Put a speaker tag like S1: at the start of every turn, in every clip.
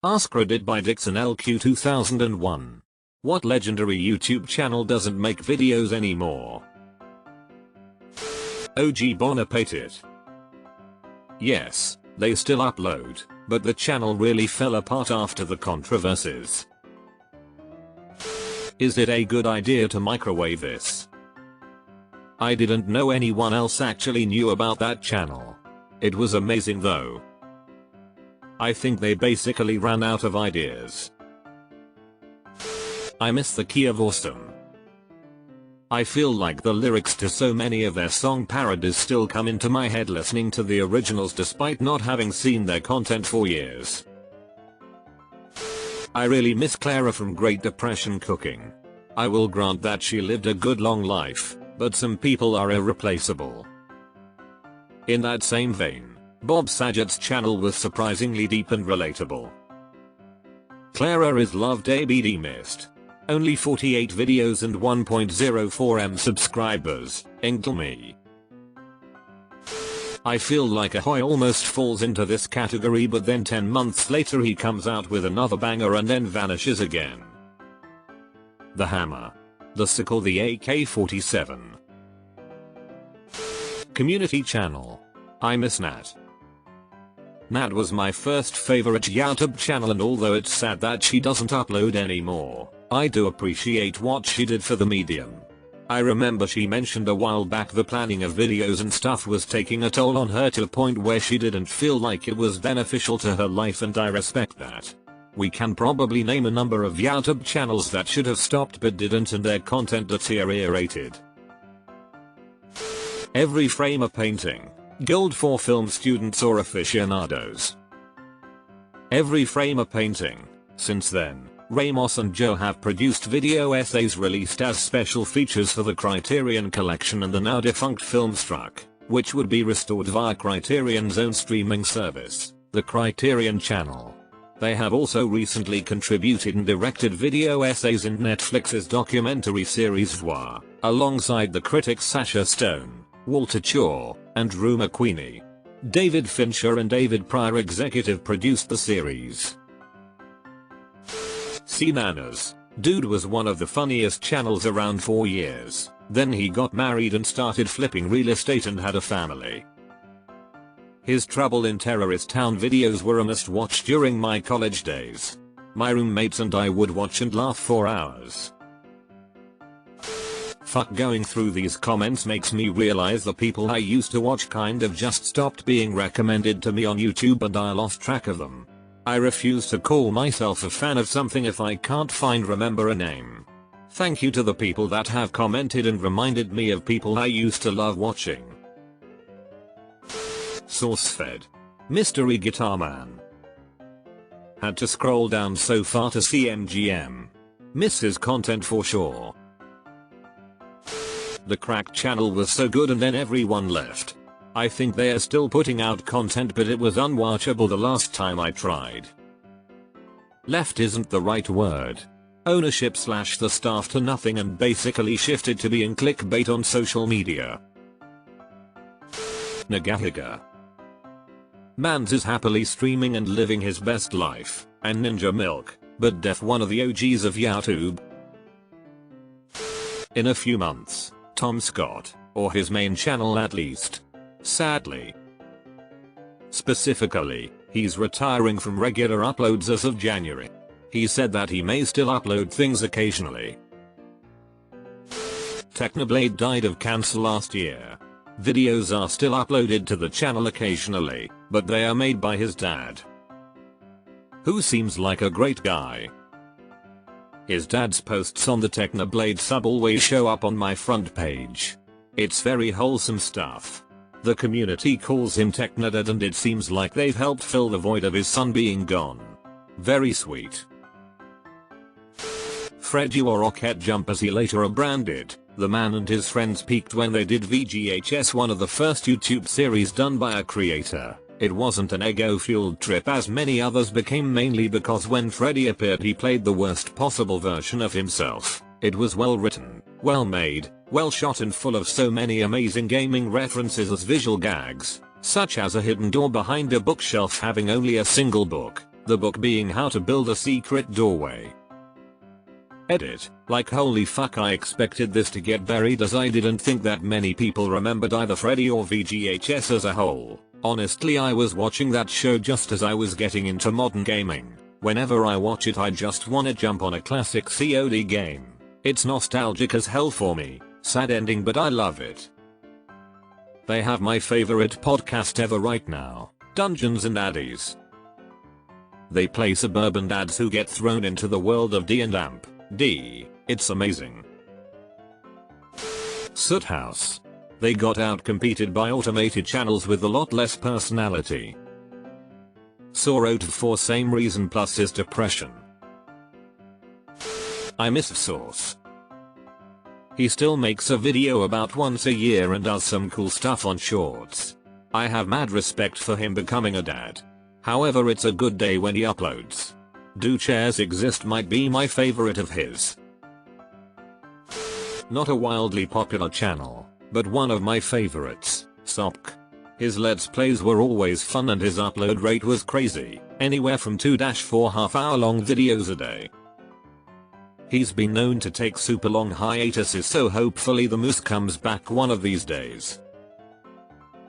S1: AskReddit by Dixon LQ 2001. What legendary YouTube channel doesn't make videos anymore? OG Bon Appetit. Yes, they still upload, but the channel really fell apart after the controversies. Is it a good idea to microwave this? I didn't know anyone else actually knew about that channel. It was amazing though. I think they basically ran out of ideas. I miss the key of awesome. I feel like the lyrics to so many of their song parodies still come into my head listening to the originals despite not having seen their content for years. I really miss Clara from Great Depression cooking. I will grant that she lived a good long life, but some people are irreplaceable. In that same vein, Bob Saget's channel was surprisingly deep and relatable. Clara is loved ABD missed. Only 48 videos and 1.04m subscribers, Inkle me. I feel like Ahoy almost falls into this category, but then 10 months later he comes out with another banger and then vanishes again. The Hammer. The Sickle, the AK-47. Community channel. I miss Nat. Nat was my first favorite YouTube channel, and although it's sad that she doesn't upload anymore, I do appreciate what she did for the medium. I remember she mentioned a while back the planning of videos and stuff was taking a toll on her to a point where she didn't feel like it was beneficial to her life, and I respect that. We can probably name a number of YouTube channels that should have stopped but didn't, and their content deteriorated. Every frame a painting. Gold for film students or aficionados. Every frame a painting. Since then, Ramos and Joe have produced video essays released as special features for the Criterion Collection and the now defunct Filmstruck, which would be restored via Criterion's own streaming service, the Criterion Channel. They have also recently contributed and directed video essays in Netflix's documentary series Voir, alongside the critics Sasha Stone, Walter Chaw, and Rue McQueenie. David Fincher and David Pryor executive produced the series. C-Nanas. Dude was one of the funniest channels around for years, then he got married and started flipping real estate and had a family. His Trouble in Terrorist Town videos were a must-watch during my college days. My roommates and I would watch and laugh for hours. Fuck, going through these comments makes me realize the people I used to watch kind of just stopped being recommended to me on YouTube and I lost track of them. I refuse to call myself a fan of something if I can't remember a name. Thank you to the people that have commented and reminded me of people I used to love watching. SourceFed. Mystery Guitar Man. Had to scroll down so far to see MGM. Miss his content for sure. The Cracked channel was so good and then everyone left. I think they are still putting out content, but it was unwatchable the last time I tried. Left isn't the right word. Ownership slashed the staff to nothing and basically shifted to being clickbait on social media. Nagahiga. Mans is happily streaming and living his best life, and Ninja Milk, but def one of the OGs of YouTube. In a few months, Tom Scott, or his main channel at least. Sadly. Specifically, he's retiring from regular uploads as of January. He said that he may still upload things occasionally. Technoblade died of cancer last year. Videos are still uploaded to the channel occasionally, but they are made by his dad, who seems like a great guy. His dad's posts on the Technoblade sub always show up on my front page. It's very wholesome stuff. The community calls him Technodad and it seems like they've helped fill the void of his son being gone. Very sweet. Freddy or Rocket Jump as he later rebranded, the man and his friends peaked when they did VGHS, one of the first YouTube series done by a creator. It wasn't an ego-fueled trip as many others became, mainly because when Freddy appeared he played the worst possible version of himself. It was well written, well made, well shot and full of so many amazing gaming references as visual gags, such as a hidden door behind a bookshelf having only a single book, The book being How to Build a Secret Doorway. Edit, like holy fuck, I expected this to get buried as I didn't think that many people remembered either Freddy or VGHS as a whole. Honestly, I was watching that show just as I was getting into modern gaming. Whenever I watch it I just wanna jump on a classic COD game. It's nostalgic as hell for me. Sad ending, but I love it. They have my favorite podcast ever right now, Dungeons and Daddies. They play suburban dads who get thrown into the world of D&D. It's amazing. Soot House. They got out-competed by automated channels with a lot less personality. Sorrowed for same reason plus his depression. I miss Source. He still makes a video about once a year and does some cool stuff on shorts. I have mad respect for him becoming a dad. However, it's a good day when he uploads. Do Chairs Exist might be my favorite of his. Not a wildly popular channel, but one of my favorites, Sopk. His Let's Plays were always fun and his upload rate was crazy, anywhere from 2-4 half-hour-long videos a day. He's been known to take super long hiatuses, so hopefully the moose comes back one of these days.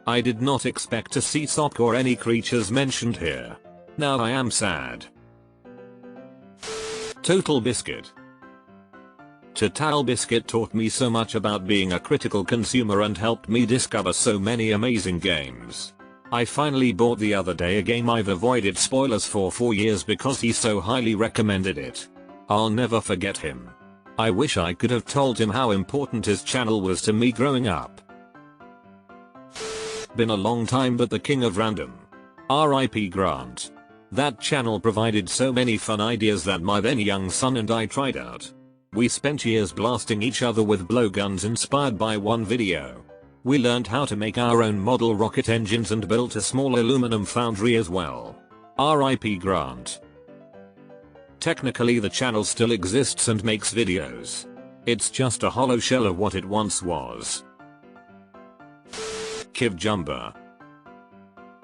S1: I did not expect to see Sopk or any creatures mentioned here. Now I am sad. Total Biscuit. Total Biscuit taught me so much about being a critical consumer and helped me discover so many amazing games. I finally bought the other day a game I've avoided spoilers for 4 years because he so highly recommended it. I'll never forget him. I wish I could have told him how important his channel was to me growing up. Been a long time, but the king of random. RIP Grant. That channel provided so many fun ideas that my then young son and I tried out. We spent years blasting each other with blowguns inspired by one video. We learned how to make our own model rocket engines and built a small aluminum foundry as well. RIP Grant. Technically the channel still exists and makes videos. It's just a hollow shell of what it once was. Kiv Jumba.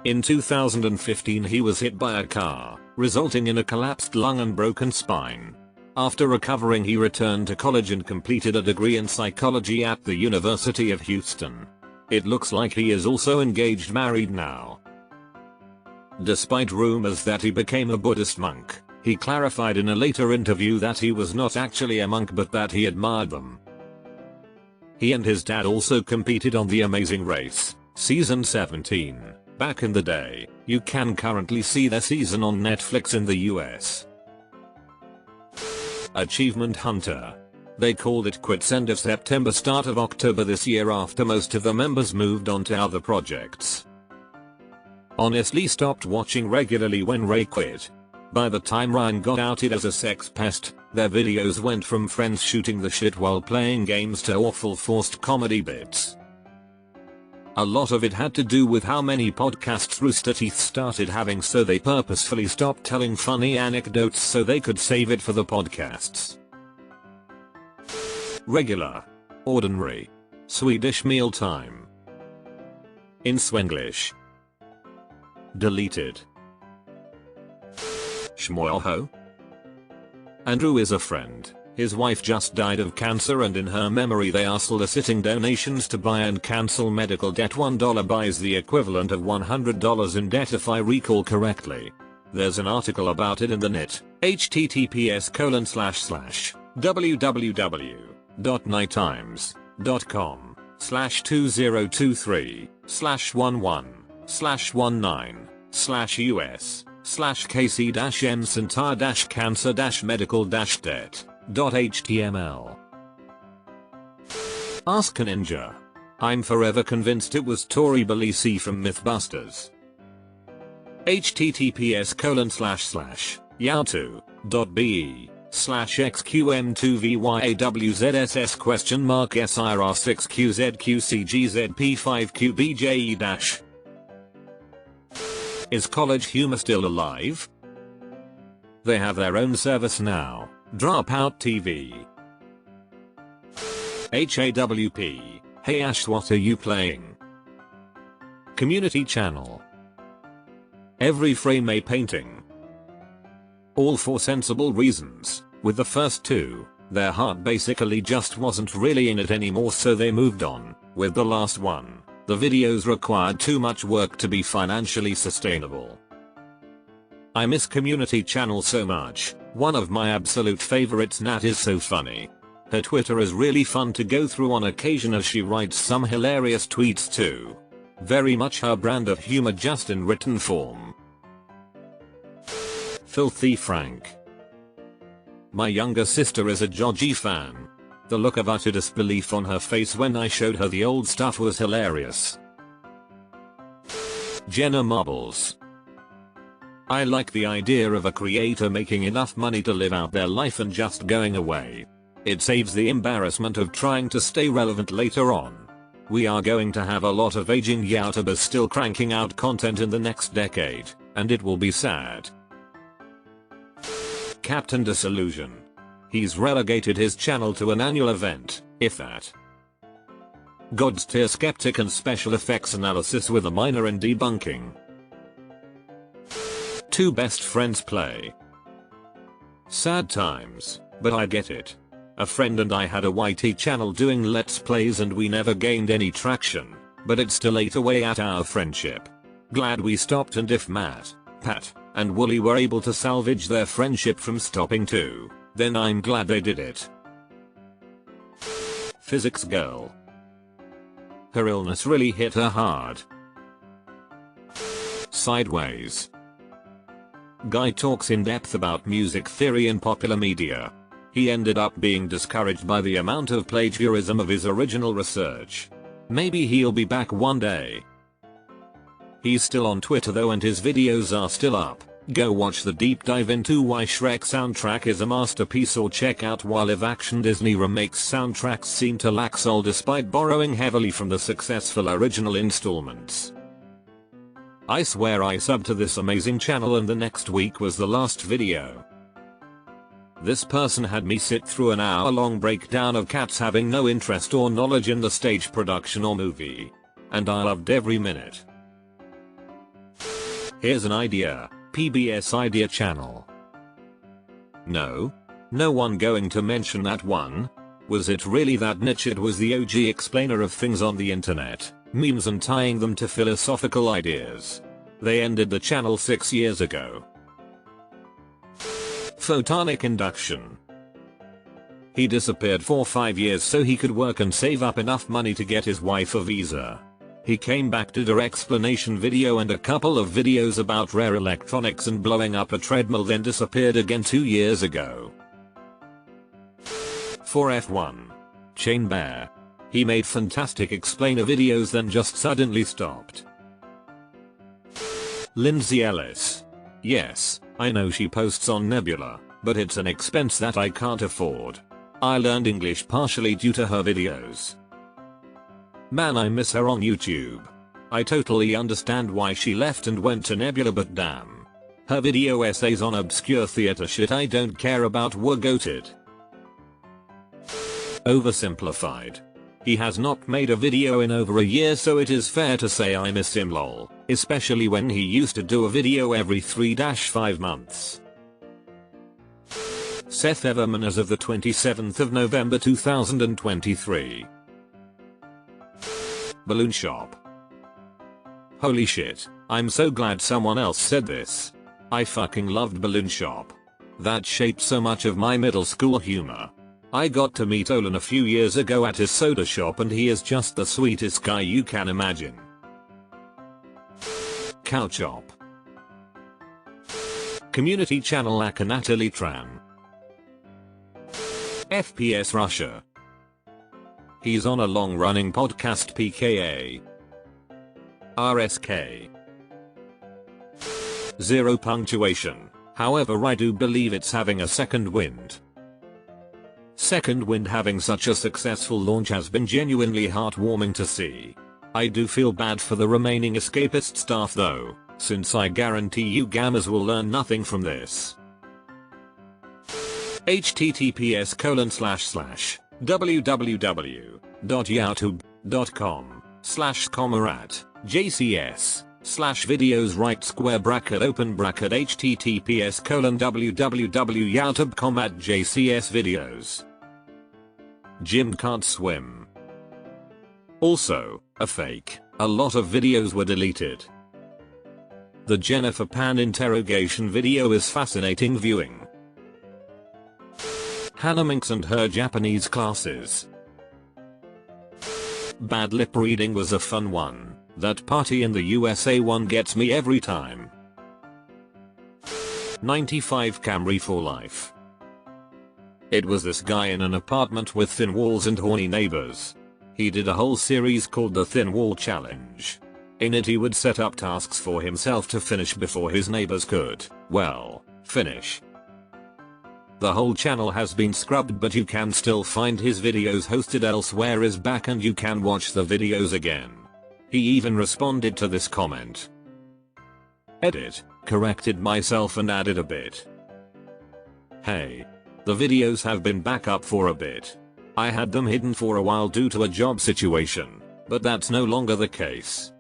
S1: In 2015 he was hit by a car, resulting in a collapsed lung and broken spine. After recovering he returned to college and completed a degree in psychology at the University of Houston. It looks like he is also engaged, married now. Despite rumors that he became a Buddhist monk, he clarified in a later interview that he was not actually a monk but that he admired them. He and his dad also competed on The Amazing Race, Season 17, back in the day. You can currently see their season on Netflix in the US. Achievement Hunter. They called it quits end of September, start of October this year after most of the members moved on to other projects. Honestly stopped watching regularly when Ray quit. By the time Ryan got outed as a sex pest, their videos went from friends shooting the shit while playing games to awful forced comedy bits. A lot of it had to do with how many podcasts Rooster Teeth started having, so they purposefully stopped telling funny anecdotes so they could save it for the podcasts. Regular. Ordinary. Swedish mealtime. In Swenglish. Deleted. Schmoelho. Andrew is a friend. His wife just died of cancer and in her memory they are soliciting donations to buy and cancel medical debt. $1 buys the equivalent of $100 in debt if I recall correctly. There's an article about it in the net. https://www.nightimes.com/2023/11/cancer-medical-debt.html. Ask a Ninja. I'm forever convinced it was Tori Bellisi from Mythbusters. https://yahoo.be/xqm2vyawzs?SIR6QZQCGZP5QBJE-. Is College Humor still alive? They have their own service now, Dropout TV. HAWP, hey Ash, what are you playing? Community channel. Every frame a painting. All for sensible reasons. With the first two, their heart basically just wasn't really in it anymore, so they moved on. With the last one, the videos required too much work to be financially sustainable. I miss community channel so much. One of my absolute favorites, Nat, is so funny. Her Twitter is really fun to go through on occasion as she writes some hilarious tweets too. Very much her brand of humor, just in written form. Filthy Frank. My younger sister is a Joji fan. The look of utter disbelief on her face when I showed her the old stuff was hilarious. Jenna Marbles. I like the idea of a creator making enough money to live out their life and just going away. It saves the embarrassment of trying to stay relevant later on. We are going to have a lot of aging YouTubers still cranking out content in the next decade, and it will be sad. Captain Disillusion. He's relegated his channel to an annual event, if that. God's tier skeptic and special effects analysis with a minor in debunking. Two best friends play. Sad times, but I get it. A friend and I had a YT channel doing let's plays and we never gained any traction, but it still ate away at our friendship. Glad we stopped, and if Matt, Pat, and Wooly were able to salvage their friendship from stopping too, then I'm glad they did it. Physics girl. Her illness really hit her hard. Sideways. Guy talks in depth about music theory in popular media. He ended up being discouraged by the amount of plagiarism of his original research. Maybe he'll be back one day. He's still on Twitter though, and his videos are still up. Go watch the deep dive into why Shrek soundtrack is a masterpiece, or check out why live-action Disney remakes soundtracks seem to lack soul despite borrowing heavily from the successful original installments. I swear I subbed to this amazing channel and the next week was the last video. This person had me sit through an hour-long breakdown of Cats having no interest or knowledge in the stage production or movie. And I loved every minute. Here's an idea. PBS Idea Channel. No one going to mention that one. Was it really that niche? It was the OG explainer of things on the internet, memes and tying them to philosophical ideas. They ended the channel 6 years ago. Photonic induction. He disappeared for 5 years so he could work and save up enough money to get his wife a visa. He came back, did an explanation video and a couple of videos about rare electronics and blowing up a treadmill, then disappeared again 2 years ago. For F1. Chain Bear. He made fantastic explainer videos then just suddenly stopped. Lindsay Ellis. Yes, I know she posts on Nebula, but it's an expense that I can't afford. I learned English partially due to her videos. Man, I miss her on YouTube. I totally understand why she left and went to Nebula, but damn. Her video essays on obscure theater shit I don't care about were goated. Oversimplified. He has not made a video in over a year, so it is fair to say I miss him lol, especially when he used to do a video every 3-5 months. Seth Everman as of the 27th of November 2023. Balloon Shop. Holy shit, I'm so glad someone else said this. I fucking loved Balloon Shop. That shaped so much of my middle school humor. I got to meet Olin a few years ago at his soda shop and he is just the sweetest guy you can imagine. Cow Chop. Community channel Akanatali Tran. FPS Russia. He's on a long-running podcast PKA. RSK. Zero punctuation. However, I do believe it's having a second wind. Second Wind having such a successful launch has been genuinely heartwarming to see. I do feel bad for the remaining escapist staff though, since I guarantee you gamers will learn nothing from this. https://www.youtube.com/comrade JCS videos right square bracket open bracket https://www.youtube.com/jcs videos. Jim can't swim. Also, a fake. A lot of videos were deleted. The Jennifer Pan interrogation video is fascinating viewing. Hannah Minx and her Japanese classes. Bad lip reading was a fun one. That party in the USA one gets me every time. 95 Camry for life. It was this guy in an apartment with thin walls and horny neighbors. He did a whole series called the Thin Wall Challenge. In it he would set up tasks for himself to finish before his neighbors could, well, finish. The whole channel has been scrubbed, but you can still find his videos hosted elsewhere is back and you can watch the videos again. He even responded to this comment. Edit, corrected myself and added a bit. Hey. The videos have been back up for a bit. I had them hidden for a while due to a job situation, but that's no longer the case.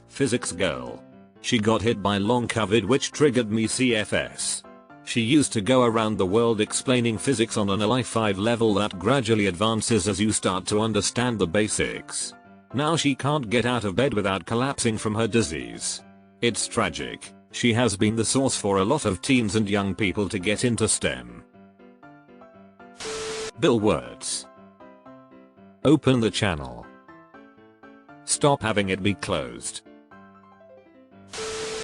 S1: Physics girl. She got hit by long COVID which triggered me CFS. She used to go around the world explaining physics on an LI5 level that gradually advances as you start to understand the basics. Now she can't get out of bed without collapsing from her disease. It's tragic. She has been the source for a lot of teens and young people to get into STEM. Bill Words. Open the channel. Stop having it be closed.